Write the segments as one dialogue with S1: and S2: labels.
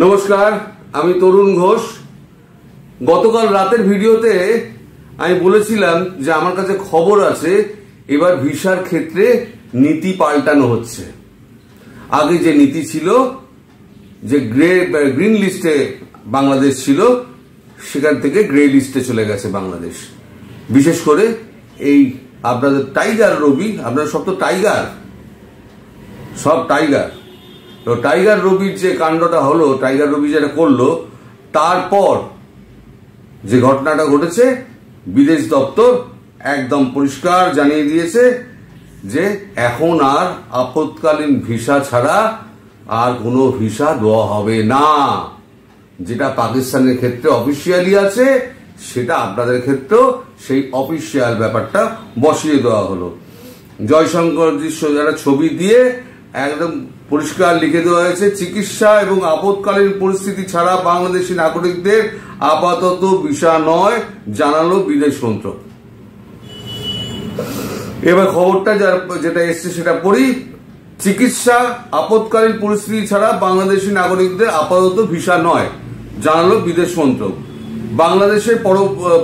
S1: নমস্কার, আমি তরুণ ঘোষ। গতকাল রাতের ভিডিওতে আমি বলেছিলাম যে আমার কাছে খবর আছে এবার ভিসার ক্ষেত্রে নীতি পাল্টানো হচ্ছে। আগে যে নীতি ছিল যে গ্রিন লিস্টে বাংলাদেশ ছিল, সেখান থেকে গ্রে লিস্টে চলে গেছে বাংলাদেশ। বিশেষ করে এই আপনাদের টাইগার রবি, আপনারা সব তো টাইগার, সব টাইগার। তো টাইগার রবির যে কাণ্ডটা হলো, টাইগার রবি যেটা করলো, তারপর যে ঘটনাটা ঘটেছে, বিদেশ দপ্তর একদম পরিষ্কার জানিয়ে দিয়েছে যে এখন আর আপৎকালীন ভিসা ছাড়া আর কোনো ভিসা দেওয়া হবে না। যেটা পাকিস্তানের ক্ষেত্রে অফিসিয়ালি আছে, সেটা আপনাদের ক্ষেত্রেও সেই অফিসিয়াল ব্যাপারটা বসিয়ে দেওয়া হলো। জয়শঙ্করজির একটা ছবি দিয়ে একদম পরিষ্কার লিখে দেওয়া হয়েছে, চিকিৎসা এবং আপৎকালীন পরিস্থিতি ছাড়া বাংলাদেশি নাগরিকদের আপাতত ভিসা নয়, জানালো বিদেশ মন্ত্রক। এবার খবরটা যেটা এসছে সেটা পড়ি। চিকিৎসা আপৎকালীন পরিস্থিতি ছাড়া বাংলাদেশি নাগরিকদের আপাতত ভিসা নয়, জানালো বিদেশ মন্ত্রক। বাংলাদেশের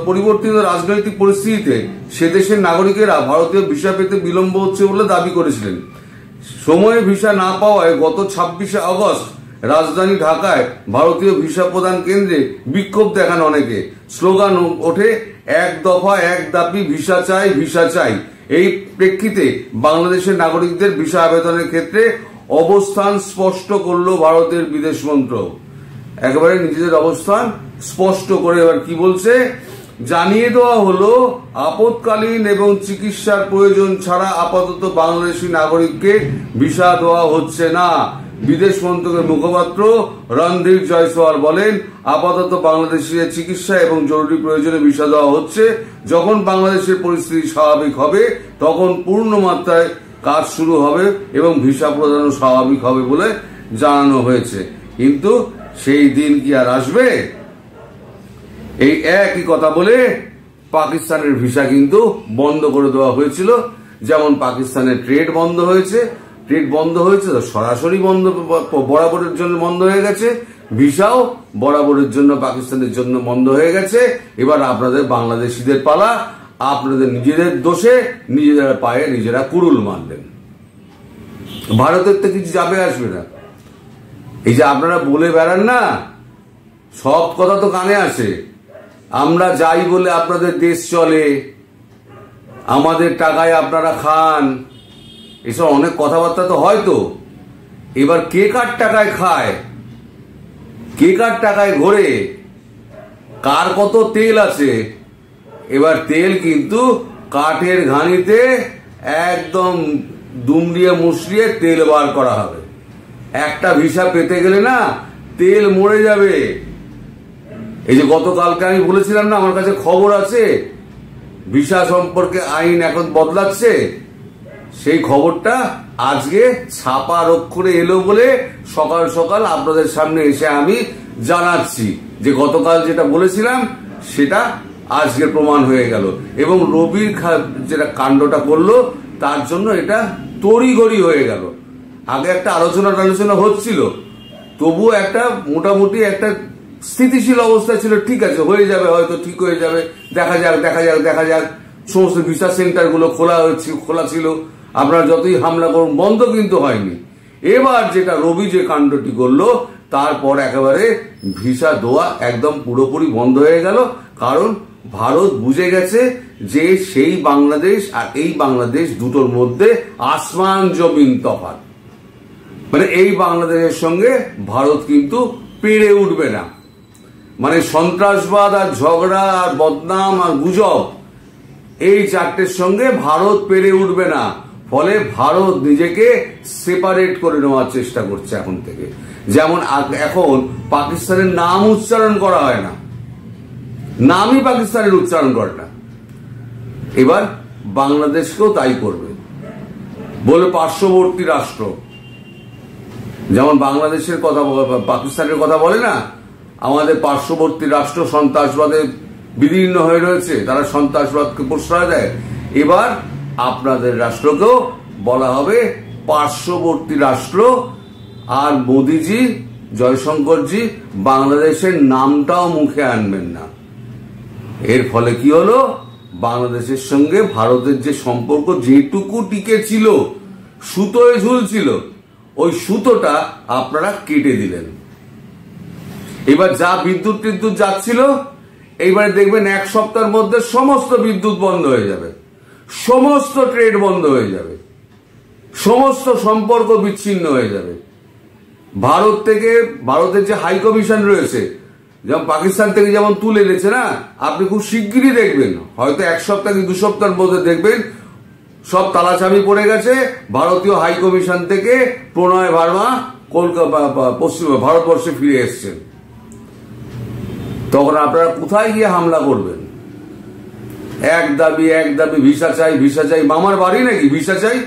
S1: পরিবর্তিত রাজনৈতিক পরিস্থিতিতে সে দেশের নাগরিকেরা ভারতীয় ভিসা পেতে বিলম্ব হচ্ছে বলে দাবি করেছিলেন। সময়ে ভিসা না পাওয়ায় গত 26শে আগস্ট রাজধানী ঢাকায় ভারতীয় ভিসা প্রদান কেন্দ্রে বিক্ষোভ দেখান অনেকে। স্লোগান ওঠে, এক দফা এক দাবি, ভিসা চাই, ভিসা চাই। এই প্রেক্ষিতে বাংলাদেশের নাগরিকদের ভিসা আবেদনের ক্ষেত্রে অবস্থান স্পষ্ট করল ভারতের বিদেশ মন্ত্রক। একেবারে নিজেদের অবস্থান স্পষ্ট করে এবার কি বলছে, জানিয়ে দেওয়া হলো আপৎকালীন এবং চিকিৎসার প্রয়োজন ছাড়া আপাতত বাংলাদেশি নাগরিককে ভিসা দেওয়া হচ্ছে না। বিদেশ মন্ত্রকের মুখপাত্র রণধীর জয়সওয়াল বলেন, আপাতত বাংলাদেশিদের চিকিৎসা এবং জরুরি প্রয়োজনে ভিসা দেওয়া হচ্ছে। যখন বাংলাদেশের পরিস্থিতি স্বাভাবিক হবে তখন পূর্ণ মাত্রায় কাজ শুরু হবে এবং ভিসা প্রদানও স্বাভাবিক হবে বলে জানানো হয়েছে। কিন্তু সেই দিন কি আর আসবে? এই একই কথা বলে পাকিস্তানের ভিসা কিন্তু বন্ধ করে দেওয়া হয়েছিল। যেমন পাকিস্তানের ট্রেড বন্ধ হয়েছে, তো সরাসরি বন্ধ, বরাবরের জন্য বন্ধ হয়ে গেছে। ভিসাও বরাবরের জন্য পাকিস্তানের জন্য বন্ধ হয়ে গেছে। এবার আপনাদের বাংলাদেশিদের পালা, আপনাদের নিজেদের দোষে নিজেদের পায়ে নিজেরা কুড়ুল মারলেন। ভারতের তো কিছু যাবে আসবে না। এই যে আপনারা বলে বেড়ান না, সব কথা তো কানে আসে, আমরা যাই বলে আপনাদের দেশ চলে, আমাদের টাকায় আপনারা খান, এসব অনেক কথাবার্তা তো হয়তো। এবার কে কার টাকায় খায়, কে কার টাকায় ঘোরে, কার কত তেল আছে, এবার তেল কিন্তু কাঠের ঘানিতে একদম দুমড়িয়ে মুচড়িয়ে তেল বার করা হবে। একটা ভিসা পেতে গেলে না তেল মরে যাবে। এই যে গতকালকে আমি বলেছিলাম না, আমার কাছে খবর আছে ভিসা সম্পর্কে আইন এখন বদলাচ্ছে, সেই খবরটা আজকে ছাপার অক্ষরে এলো বলে সকাল সকাল আপনাদের সামনে এসে আমি জানাচ্ছি যে গতকাল যেটা বলেছিলাম সেটা আজকে প্রমাণ হয়ে গেল। এবং রবির যেটা কাণ্ডটা করলো তার জন্য এটা তড়িঘড়ি হয়ে গেল। আগে একটা আলোচনা হচ্ছিল, তবুও একটা মোটামুটি একটা স্থিতিশীল অবস্থা ছিল। ঠিক আছে, হয়ে যাবে, হয়তো ঠিক হয়ে যাবে, দেখা যাক। সমস্ত ভিসা সেন্টার গুলো খোলা ছিল, আপনারা যতই হামলা করুন, বন্ধ কিন্তু হয়নি। এবার যেটা রবি যে কাণ্ডটি করলো, তারপর একেবারে ভিসা দেওয়া একদম পুরোপুরি বন্ধ হয়ে গেল। কারণ ভারত বুঝে গেছে যে সেই বাংলাদেশ আর এই বাংলাদেশ দুটোর মধ্যে আসমান জমিন তফাৎ। মানে এই বাংলাদেশের সঙ্গে ভারত কিন্তু পেরে উঠবে না। মানে সন্ত্রাসবাদ আর ঝগড়া আর বদনাম আর গুজব, এই চারটের সঙ্গে ভারত পেরে উঠবে না। ফলে ভারত নিজেকে সেপারেট করে নেওয়ার চেষ্টা করছে এখন থেকে। যেমন এখন পাকিস্তানের নাম উচ্চারণ করা হয় না, নামই পাকিস্তানের উচ্চারণ করে না। এবার বাংলাদেশকেও তাই করবে বলে পার্শ্ববর্তী রাষ্ট্র, যেমন বাংলাদেশের কথা পাকিস্তানের কথা বলে না, আমাদের পার্শ্ববর্তী রাষ্ট্র সন্ত্রাসবাদে বিদীর্ণ হয়ে রয়েছে, তারা সন্ত্রাসবাদকে প্রশ্রয় দেয়। এবার আপনাদের রাষ্ট্রকেও বলা হবে পার্শ্ববর্তী রাষ্ট্র। আর মোদিজি জয়শঙ্করজি বাংলাদেশের নামটাও মুখে আনবেন না। এর ফলে কি হলো, বাংলাদেশের সঙ্গে ভারতের যে সম্পর্ক যেটুকু টিকে ছিল, সুতোয় ঝুলছিল, ওই সুতোটা আপনারা কেটে দিলেন। এবার যা বিদ্যুৎ টিদ্যুৎ যাচ্ছিল, এইবারে দেখবেন এক সপ্তাহের মধ্যে সমস্ত বিদ্যুৎ বন্ধ হয়ে যাবে, সমস্ত ট্রেড বন্ধ হয়ে যাবে, সমস্ত সম্পর্ক বিচ্ছিন্ন হয়ে যাবে। ভারত থেকে, ভারতের যে হাই কমিশন রয়েছে, যেমন পাকিস্তান থেকে যেমন তুলে এনেছে না, আপনি খুব শিগগিরই দেখবেন, হয়তো এক সপ্তাহ কি 2 সপ্তাহের মধ্যে দেখবেন সব তালাচাবি পড়ে গেছে। ভারতীয় হাই কমিশন থেকে প্রণয় ভার্মা কলকাতা পশ্চিম ভারতবর্ষে ফিরে এসছেন। তখন আপনারা কোথায় গিয়ে হামলা করবেন? এক দাবি ভিসা চাই, ভিসা চাই। মামার বাড়ি নাকি ভিসা চাই?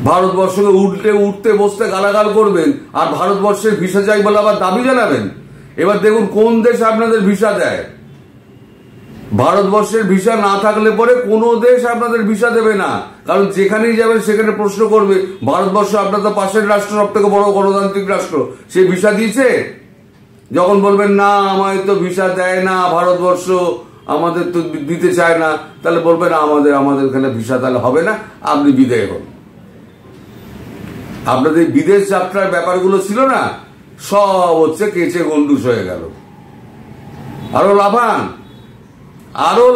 S1: ভারতবর্ষকে উঠতে বসতে গালাগাল করবেন, আর ভারতবর্ষের ভিসা চাই বলে আবার দাবি জানাবেন। এবার দেখুন কোন দেশ আপনাদের ভিসা দেয়। ভারতবর্ষের ভিসা না থাকলে পরে কোনো দেশ আপনাদের ভিসা দেবে না, কারণ যেখানেই যাবেন সেখানে প্রশ্ন করবে ভারতবর্ষ আপনাদের পাশের রাষ্ট্র, সব থেকে বড় গণতান্ত্রিক রাষ্ট্র, সে ভিসা দিয়েছে? যখন বলবেন না আমায় তো ভিসা দেয় না ভারতবর্ষ, আমাদের তো দিতে চায় না, তাহলে বলবেন আমাদের এখানে ভিসা তাহলে হবে না, আপনি বিদায় হন। আপনাদের বিদেশ যাত্রার ব্যাপারগুলো ছিল না, সব হচ্ছে কেচে গন্ডুস হয়ে গেল। আরো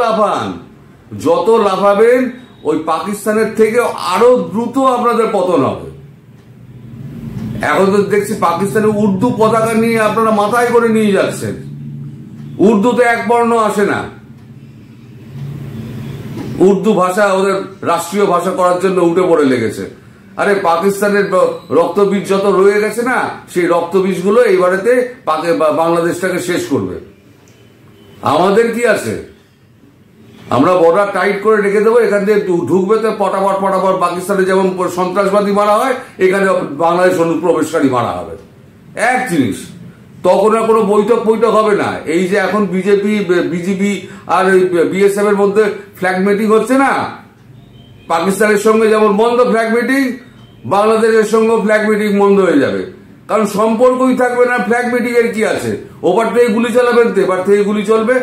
S1: লাফান, যত লাফাবেন ওই পাকিস্তানের থেকে আরো দ্রুত আপনাদের পতন হবে। এখন তো দেখছি পাকিস্তানের উর্দু পতাকা নিয়ে আপনারা মাথায় করে নিয়ে যাচ্ছেন। উর্দুতে এক বর্ণ আসে না, উর্দু ভাষা ওদের রাষ্ট্রীয় ভাষা করার জন্য উঠে পড়ে লেগেছে। আরে পাকিস্তানের রক্তবীজ যত রয়ে গেছে না, সেই রক্তবীজ গুলো এইবারেতে বাংলাদেশটাকে শেষ করবে। আমাদের কি আছে? আমরা বর্ডার টাইট করে রেখে দেবো, এখান থেকে ঢুকবে তো পটাপট পাকিস্তানে যেমন সন্ত্রাসবাদী মারা হয়, এখানে বাংলাদেশ অনুপ্রবেশকারী মারা হবে। এক জিনিস, তখন আর কোনো বৈঠক হবে না। এই যে এখন বিজেপি আর বিএসএফ এর মধ্যে ফ্ল্যাগ মিটিং হচ্ছে না, পাকিস্তানের সঙ্গে যেমন বন্ধ ফ্ল্যাগ মিটিং, বাংলাদেশের সঙ্গে ফ্ল্যাগ মিটিং বন্ধ হয়ে যাবে, কারণ সম্পর্কই থাকবে না। ফ্ল্যাগ মিটিং এর কি আছে? ওপার থেকে গুলি চালাবেন তো এবার থেকে গুলি চলবে।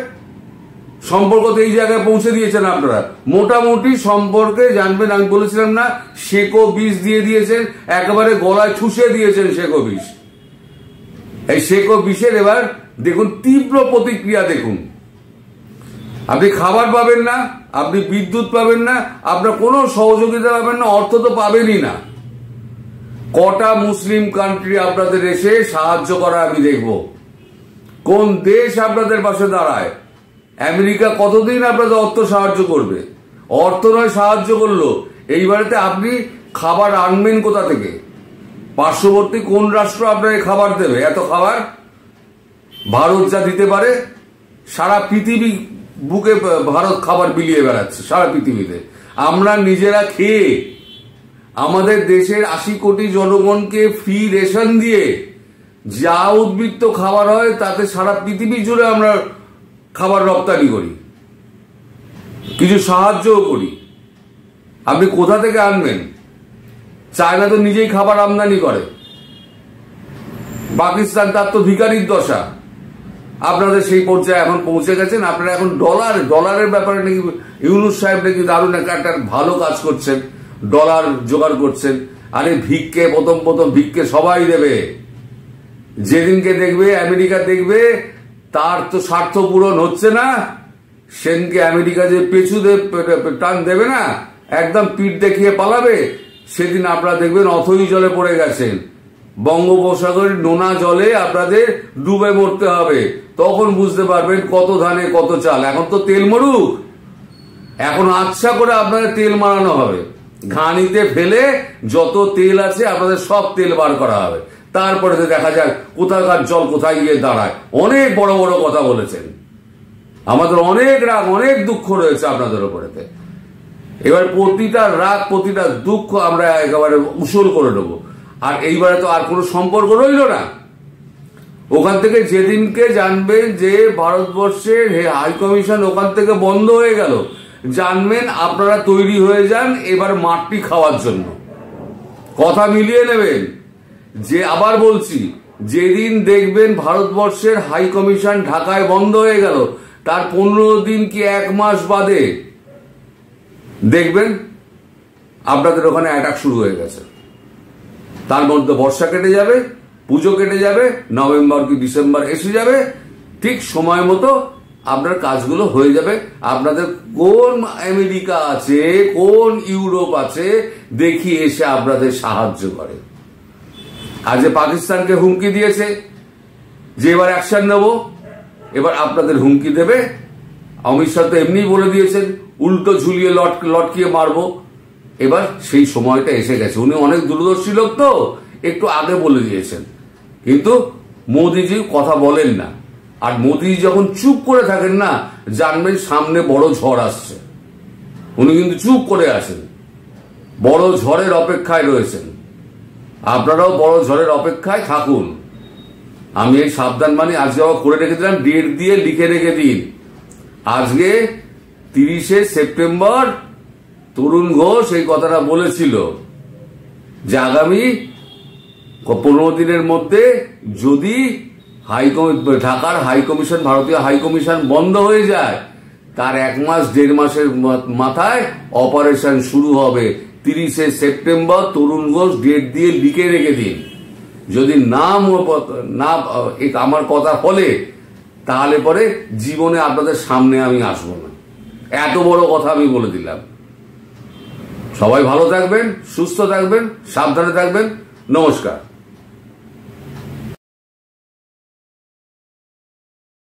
S1: সম্পর্ক তো এই জায়গায় পৌঁছে দিয়েছেন আপনারা। মোটামুটি সম্পর্কে জানবেন, আমি বলেছিলাম না, শেকো বিষ দিয়ে দিয়েছেন, একেবারে গলায় ঠুসে দিয়েছেন শেকো বিষ। এই শেকো বিষের এবার দেখুন তীব্র প্রতিক্রিয়া দেখুন। আপনি খাবার পাবেন না, আপনি বিদ্যুৎ পাবেন না, আপনার কোনো সহযোগিতা পাবেন না, অর্থ তো পাবেনই না। কটা মুসলিম কান্ট্রি আপনাদের এসে সাহায্য করা আমি দেখব। কোন দেশ আপনাদের পাশে দাঁড়ায়? আমেরিকা কতদিন আপনাদের অর্থ সাহায্য করবে? অর্থ নয় সাহায্য করলো, এইবারেতে আপনি খাবার আনবেন কোথা থেকে? পার্শ্ববর্তী কোন রাষ্ট্র আপনাকে খাবার দেবে? এত খাবার ভারত যা দিতে পারে, সারা পৃথিবী বুকে ভারত খাবার বিলিয়ে বেড়াচ্ছে সারা পৃথিবীতে। আমরা নিজেরা খেয়ে আমাদের দেশের 80 কোটি জনগণকে ফ্রি রেশন দিয়ে যা উদ্বৃত্ত খাবার হয়, তাতে সারা পৃথিবী জুড়ে আমরা খাবার রপ্তানি করি, কিছু সাহায্যও করি। আপনি কোথা থেকে আনবেন? চায়না তো নিজেই খাবার আমদানি করে, পাকিস্তান তার তো ভিখারির দশা। আপনাদের সেই পর্যায়ে এখন পৌঁছে গেছেন। আপনারা এখন ডলারের ব্যাপারে নাকি ইউনূস সাহেব নাকি দারুণ একটা ভালো কাজ করছেন, ডলার জোগাড় করছেন। আরে ভিক্ষে প্রথম ভিক্ষে সবাই দেবে। যেদিনকে দেখবে আমেরিকা দেখবে তার তো স্বার্থ পূরণ হচ্ছে না, সেদিনকে আমেরিকা যে পেছু টান দেবে না, একদম পিঠ দেখিয়ে পালাবে, সেদিন আপনারা দেখবেন অথই জলে পড়ে গেছেন। বঙ্গোপসাগরের নোনা জলে আপনাদের ডুবে মরতে হবে। তখন বুঝতে পারবেন কত ধানে কত চাল। এখন তো তেল মরুক, এখন আচ্ছা করে আপনাদের তেল মারানো হবে। ঘানিতে ফেলে যত তেল আছে আপনাদের সব তেল বার করা হবে। তারপরে দেখা যাক কোথাকার জল কোথায় গিয়ে দাঁড়ায়। অনেক বড় বড় কথা বলেছেন, আমাদের অনেক রাগ অনেক দুঃখ রয়েছে আপনাদের উপরেতে। এবার প্রতিটা রাগ প্রতিটা দুঃখ আমরা একেবারে উসুল করে নেবো। আর এইবারে তো আর কোনো সম্পর্ক রইল না। ওখান থেকে যেদিনকে জানবেন যে ভারতবর্ষের হাই কমিশন ওখান থেকে বন্ধ হয়ে গেল, জানবেন আপনারা তৈরি হয়ে যান এবার মাটি খাওয়ার জন্য। কথা মিলিয়ে নেবেন যে আবার বলছি, যেদিন দেখবেন ভারতবর্ষের হাই কমিশন ঢাকায় বন্ধ হয়ে গেল, তার 15 দিন কি 1 মাস বাদে দেখবেন আপনাদের ওখানে অ্যাটাক শুরু হয়ে গেছে। তার মধ্যে বর্ষা কেটে যাবে, পুজো কেটে যাবে, নভেম্বর কি ডিসেম্বর এসে যাবে, ঠিক সময় মতো আপনার কাজগুলো হয়ে যাবে। আপনাদের কোন আমেরিকা আছে, কোন ইউরোপ আছে, দেখি এসে আপনাদের সাহায্য করে। আজ পাকিস্তানকে হুমকি দিয়েছে যে এবার অ্যাকশন নেব, এবার আপনাদের হুমকি দেবে। অমিত শাহ তো এমনি বলে দিয়েছেন উল্টো ঝুলিয়ে লটকিয়ে মারবো। এবার সেই সময়টা এসে গেছে। উনি অনেক দূরদর্শী লোক তো, একটু আগে বলে দিয়েছেন, কিন্তু মোদিজি কথা বলেন না। আর মোদিজি যখন চুপ করে থাকেন না, জানবেন সামনে বড় ঝড় আসছে। উনি কিন্তু চুপ করে আছেন, বড় ঝড়ের অপেক্ষায় রয়েছেন। আপনারাও বড় ঝড়ের অপেক্ষায় থাকুন। আমি এই সাবধান বাণী আজকে আবার করে রেখে দিলাম, ডেট দিয়ে লিখে রেখে দিন। আজকে 30শে সেপ্টেম্বর তরুণ ঘোষ এই কথাটা বলেছিল যে আগামী 15 দিনের মধ্যে যদি ঢাকার হাই কমিশন, ভারতীয় হাই কমিশন বন্ধ হয়ে যায়, তার 1 মাস 1.5 মাসের মাথায় অপারেশন শুরু হবে। 30শে সেপ্টেম্বর তরুণ ঘোষ ডেট দিয়ে লিখে রেখে দিন। যদি না আমার কথা ফলে, তাহলে পরে জীবনে আপনাদের সামনে আমি আসবো না। এত বড় কথা আমি বলে দিলাম। সবাই ভালো থাকবেন, সুস্থ থাকবেন, সাবধানে থাকবেন। নমস্কার।